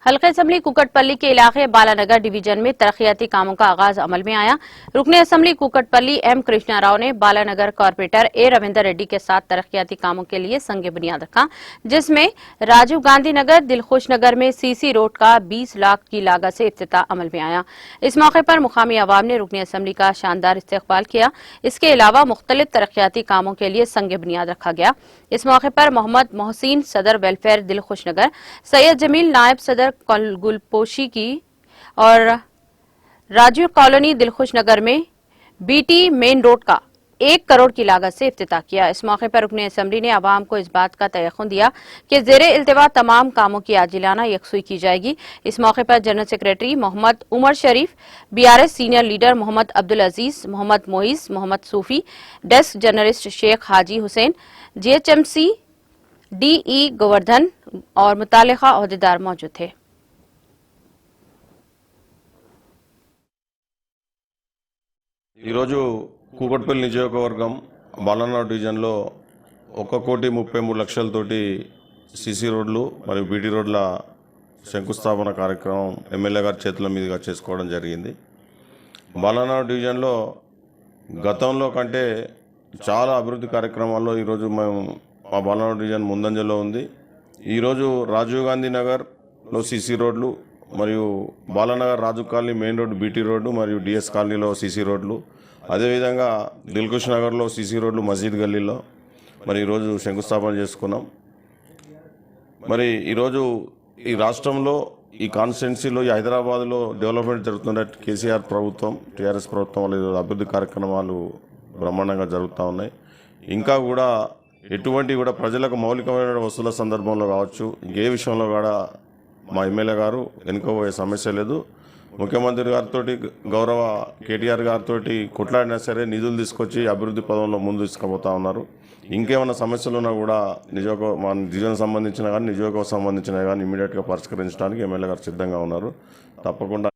हल्का असम्बली कुकटपल्ली के इलाके बालानगर डिवीजन में तरक्याती कामों का आगाज अमल में आया। रुकने असम्बली कुकटपल्ली एम कृष्णा राव ने बालानगर कॉर्पोरेटर ए रविंदर रेड्डी के साथ तरक्याती कामों के लिए संग बुनियाद रखा, जिसमें राजीव गांधी नगर दिलखुश नगर में सीसी रोड का 20 लाख की लागत से इफ्तिताह अमल में आया। इस मौके पर मुकामी अवाम ने रुकने असम्बली का शानदार इस्तकबाल किया। इसके अलावा मुख्तलिफ तरक्याती कामों के लिए संग बुनियाद रखा गया। इस मौके पर मोहम्मद मोहसिन सदर वेलफेयर दिलखुश नगर, सैयद जमील नायब सदर गुलपोशी की और राजीव कॉलोनी दिलखुश नगर में बीटी मेन रोड का 1 करोड़ की लागत से इफ्तिताह किया। इस मौके पर रुकने असम्बली ने आवाम को इस बात का तयक़ुन दिया कि ज़ेरे इल्तिवा तमाम कामों की आजिलाना यकसुई की जाएगी। इस मौके पर general secretary Mohammed Umar Sharif, BRS senior leader Mohammed Abdul Aziz, Mohammed Mois, Mohammed Sufi, desk journalist Sheikh Haji Hussain, GHMC DE Govardhan और मुतालिका अहदेदार मौजूद थे। ఈరోజు కూకట్పల్లి నియోజకవర్గం బాలనగర్ డివిజన్లో 1,33,00,000తోటి సీసీ రోడ్లు మరియు బీటీ రోడ్ల శంకుస్థాపన కార్యక్రమం ఎమ్మెల్యే గారి చేతుల మీదుగా చేసుకోవడం జరిగింది. బాలనగర్ డివిజన్లో గతంలో కంటే చాలా అభివృద్ధి కార్యక్రమాల్లో ఈరోజు మేము మా బాలనగర్ డివిజన్ ముందంజలో ఉంది. ఈరోజు రాజీవ్ గాంధీ నగర్లో సీసీ రోడ్లు మరియు Balanagar Raju colony main road BT road మరియు డిఎస్ కాలనీలో సీసీ రోడ్లు, అదేవిధంగా దిల్కుష్ నగర్లో సీసీ రోడ్లు మసీద్ గల్లీలో మరి ఈరోజు శంకుస్థాపన చేసుకున్నాం. మరి ఈరోజు ఈ రాష్ట్రంలో ఈ కాన్స్టిట్యున్సీలో ఈ హైదరాబాద్లో డెవలప్మెంట్ జరుగుతున్న కేసీఆర్ ప్రభుత్వం టీఆర్ఎస్ ప్రభుత్వం వల్ల ఈరోజు అభివృద్ధి కార్యక్రమాలు బ్రహ్మాండంగా జరుగుతూ ఉన్నాయి. ఇంకా కూడా ఎటువంటి కూడా ప్రజలకు మౌలికమైన వస్తువుల సందర్భంలో కావచ్చు, ఇంకే విషయంలో కూడా మా ఎమ్మెల్యే గారు వెనుకపోయే సమస్య లేదు. ముఖ్యమంత్రి గారితో గౌరవ కేటీఆర్ గారితో కొట్లాడినా సరే నిధులు తీసుకొచ్చి అభివృద్ధి పదంలో ముందు తీసుకుపోతా ఉన్నారు. ఇంకేమైనా సమస్యలు ఉన్నా కూడా మా డివిజన్ సంబంధించిన కానీ నియోజకవర్గం సంబంధించిన కానీ ఇమీడియట్గా పరిష్కరించడానికి ఎమ్మెల్యే గారు సిద్ధంగా ఉన్నారు. తప్పకుండా